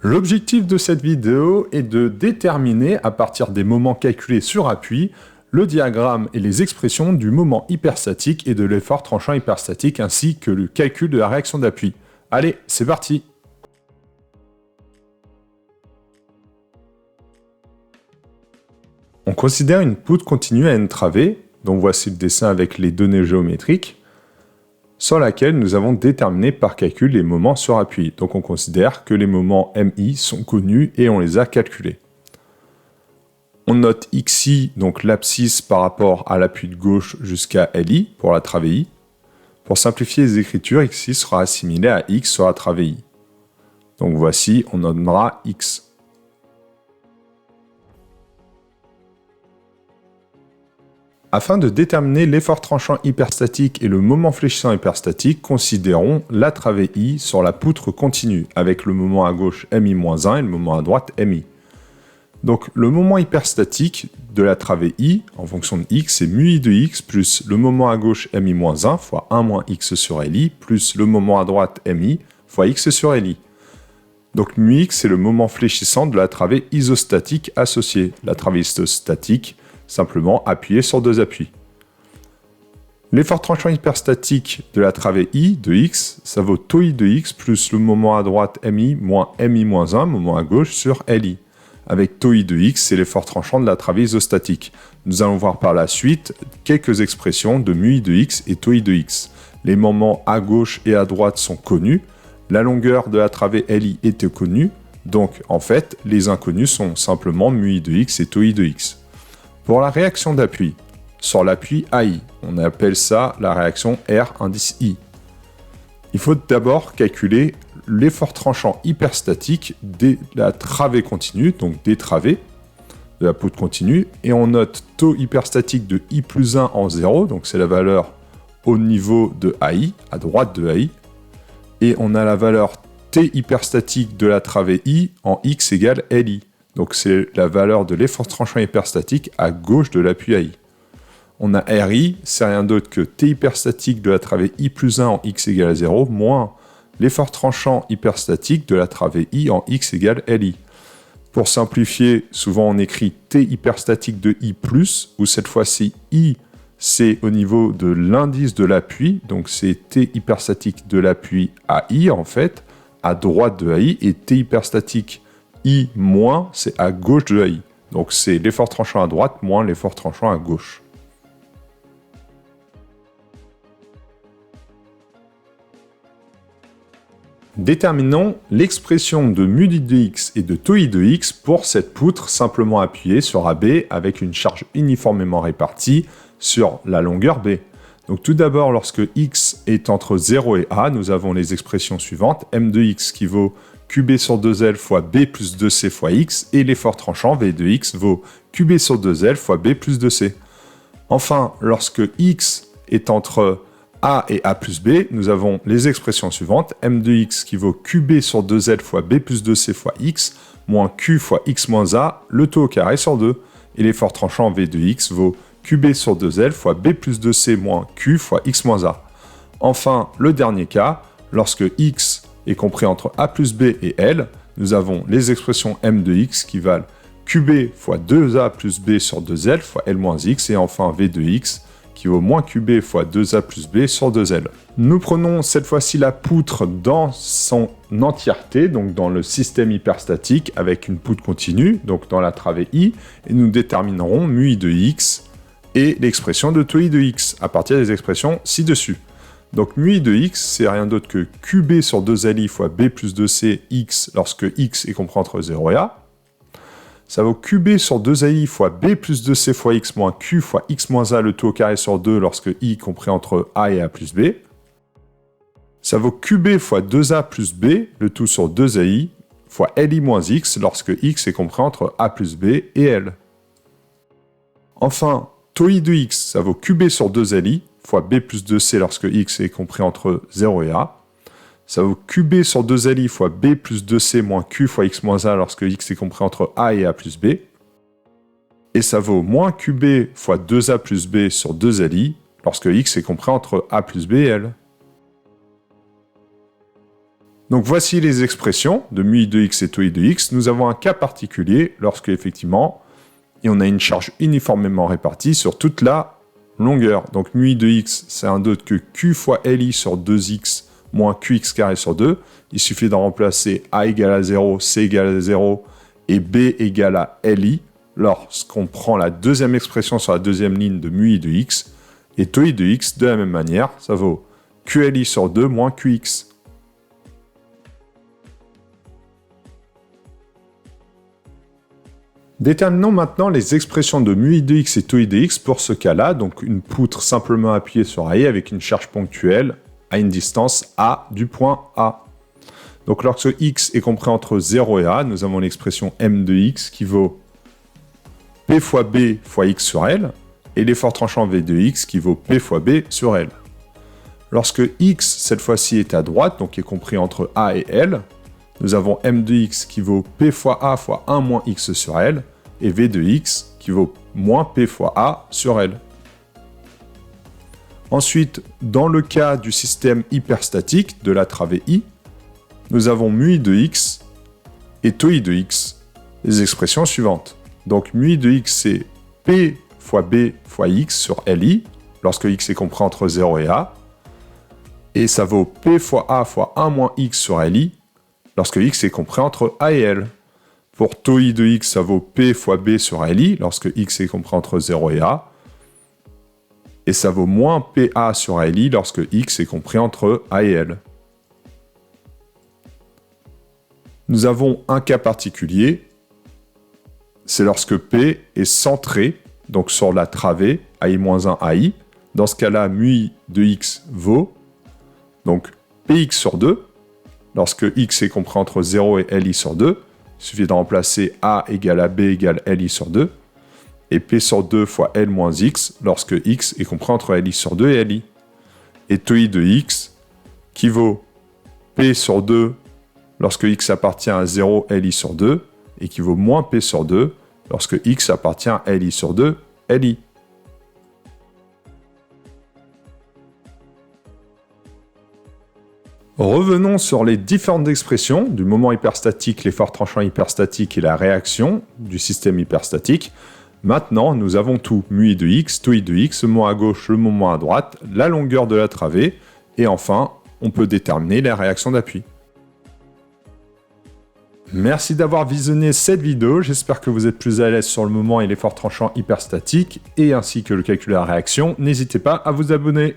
L'objectif de cette vidéo est de déterminer, à partir des moments calculés sur appui, le diagramme et les expressions du moment hyperstatique et de l'effort tranchant hyperstatique, ainsi que le calcul de la réaction d'appui. Allez, c'est parti! On considère une poutre continue à n travées, donc voici le dessin avec les données géométriques, sur laquelle nous avons déterminé par calcul les moments sur appui. Donc on considère que les moments MI sont connus et on les a calculés. On note XI, donc l'abscisse par rapport à l'appui de gauche jusqu'à LI pour la travée I. Pour simplifier les écritures, XI sera assimilé à X sur la travée I. Donc voici, on nommera X. Afin de déterminer l'effort tranchant hyperstatique et le moment fléchissant hyperstatique, considérons la travée I sur la poutre continue, avec le moment à gauche MI-1 et le moment à droite MI. Donc le moment hyperstatique de la travée I, en fonction de X, c'est μI de X plus le moment à gauche MI-1 fois 1 moins X sur LI, plus le moment à droite MI fois X sur LI. Donc μX, c'est le moment fléchissant de la travée isostatique associée. La travée isostatique, simplement appuyé sur deux appuis. L'effort tranchant hyperstatique de la travée I de X, ça vaut tau I de X plus le moment à droite MI moins MI-1, moment à gauche sur LI. Avec tau I de X, c'est l'effort tranchant de la travée isostatique. Nous allons voir par la suite quelques expressions de μI de X et tau I de X. Les moments à gauche et à droite sont connus. La longueur de la travée LI était connue. Donc, en fait, les inconnus sont simplement μI de X et tau I de X. Pour la réaction d'appui, sur l'appui AI, on appelle ça la réaction R indice I. Il faut d'abord calculer l'effort tranchant hyperstatique de la travée continue, donc des travées de la poutre continue, et on note taux hyperstatique de I plus 1 en 0, donc c'est la valeur au niveau de AI, à droite de AI, et on a la valeur T hyperstatique de la travée I en X égale LI. Donc c'est la valeur de l'effort tranchant hyperstatique à gauche de l'appui AI. On a RI, c'est rien d'autre que T hyperstatique de la travée I plus 1 en X égale à 0, moins l'effort tranchant hyperstatique de la travée I en X égale LI. Pour simplifier, souvent on écrit T hyperstatique de I plus, où cette fois-ci I, c'est au niveau de l'indice de l'appui, donc c'est T hyperstatique de l'appui AI en fait, à droite de AI, et T hyperstatique I moins, c'est à gauche de AI. Donc c'est l'effort tranchant à droite moins l'effort tranchant à gauche. Déterminons l'expression de μI de X et de tau I de X pour cette poutre simplement appuyée sur AB avec une charge uniformément répartie sur la longueur B. Donc tout d'abord, lorsque X est entre 0 et A, nous avons les expressions suivantes. M de X qui vaut QB sur 2L fois B plus 2C fois X, et l'effort tranchant V de X vaut QB sur 2L fois B plus 2C. Enfin, lorsque X est entre A et A plus B, nous avons les expressions suivantes. M de X qui vaut QB sur 2L fois B plus 2C fois X, moins Q fois X moins A, le taux au carré sur 2. Et l'effort tranchant V de X vaut QB sur 2L fois B plus 2C moins Q fois X moins A. Enfin, le dernier cas, lorsque X est compris entre A plus B et L, nous avons les expressions M de X qui valent QB fois 2A plus B sur 2L fois L moins X, et enfin V de X qui vaut moins QB fois 2A plus B sur 2L. Nous prenons cette fois-ci la poutre dans son entièreté, donc dans le système hyperstatique avec une poutre continue, donc dans la travée I, et nous déterminerons μI de X et l'expression de tau I de X à partir des expressions ci-dessus. Donc μI de X, c'est rien d'autre que QB sur 2LI fois B plus 2C X lorsque X est compris entre 0 et A. Ça vaut QB sur 2AI fois B plus 2C fois X moins Q fois X moins A le taux au carré sur 2 lorsque I est compris entre A et A plus B. Ça vaut QB fois 2A plus B le tout sur 2AI fois LI moins X lorsque X est compris entre A plus B et L. Enfin, tau I de X, ça vaut QB sur 2LI fois B plus 2C lorsque X est compris entre 0 et A. Ça vaut QB sur 2LI fois B plus 2C moins Q fois X moins A lorsque X est compris entre A et A plus B. Et ça vaut moins QB fois 2A plus B sur 2LI lorsque X est compris entre A plus B et L. Donc voici les expressions de mu i de x et tau i de x. Nous avons un cas particulier lorsque effectivement, on a une charge uniformément répartie sur toute la longueur. Donc mu i de x, c'est un d'autre que q fois li sur 2x moins qx carré sur 2. Il suffit d'en remplacer a égale à 0, c égale à 0 et b égale à li lorsqu'on prend la deuxième expression sur la deuxième ligne de mu i de x. Et tau i de x, de la même manière, ça vaut qli sur 2 moins qx. Déterminons maintenant les expressions de mu i de x et tau i de x pour ce cas-là, donc une poutre simplement appuyée sur A avec une charge ponctuelle à une distance A du point A. Donc lorsque x est compris entre 0 et A, nous avons l'expression m de x qui vaut P fois B fois x sur L, et l'effort tranchant V de x qui vaut P fois B sur L. Lorsque x, cette fois-ci, est à droite, donc est compris entre A et L, nous avons m de x qui vaut P fois A fois 1 moins x sur L, et V de x qui vaut moins P fois A sur L. Ensuite, dans le cas du système hyperstatique de la travée I, nous avons mu i de x et tau i de x, les expressions suivantes. Donc mu i de x, c'est P fois B fois x sur Li, lorsque x est compris entre 0 et A, et ça vaut P fois A fois 1 moins x sur Li, lorsque x est compris entre A et L. Pour tau i de x, ça vaut P fois B sur Li, lorsque x est compris entre 0 et A, et ça vaut moins PA sur Li lorsque x est compris entre A et L. Nous avons un cas particulier, c'est lorsque P est centré, donc sur la travée AI-1 AI. Dans ce cas-là, mu i de x vaut donc Px sur 2, lorsque x est compris entre 0 et Li sur 2, il suffit de remplacer A égale à B égale Li sur 2, et P sur 2 fois L moins x, lorsque x est compris entre Li sur 2 et Li. Et tau i de x, qui vaut P sur 2, lorsque x appartient à 0, Li sur 2, et qui vaut moins P sur 2, lorsque x appartient à Li sur 2, Li. Revenons sur les différentes expressions du moment hyperstatique, l'effort tranchant hyperstatique et la réaction du système hyperstatique. Maintenant, nous avons tout, mu i de x, tau i de x, le moment à gauche, le moment à droite, la longueur de la travée, et enfin, on peut déterminer la réaction d'appui. Merci d'avoir visionné cette vidéo, j'espère que vous êtes plus à l'aise sur le moment et l'effort tranchant hyperstatique, et ainsi que le calcul de la réaction. N'hésitez pas à vous abonner.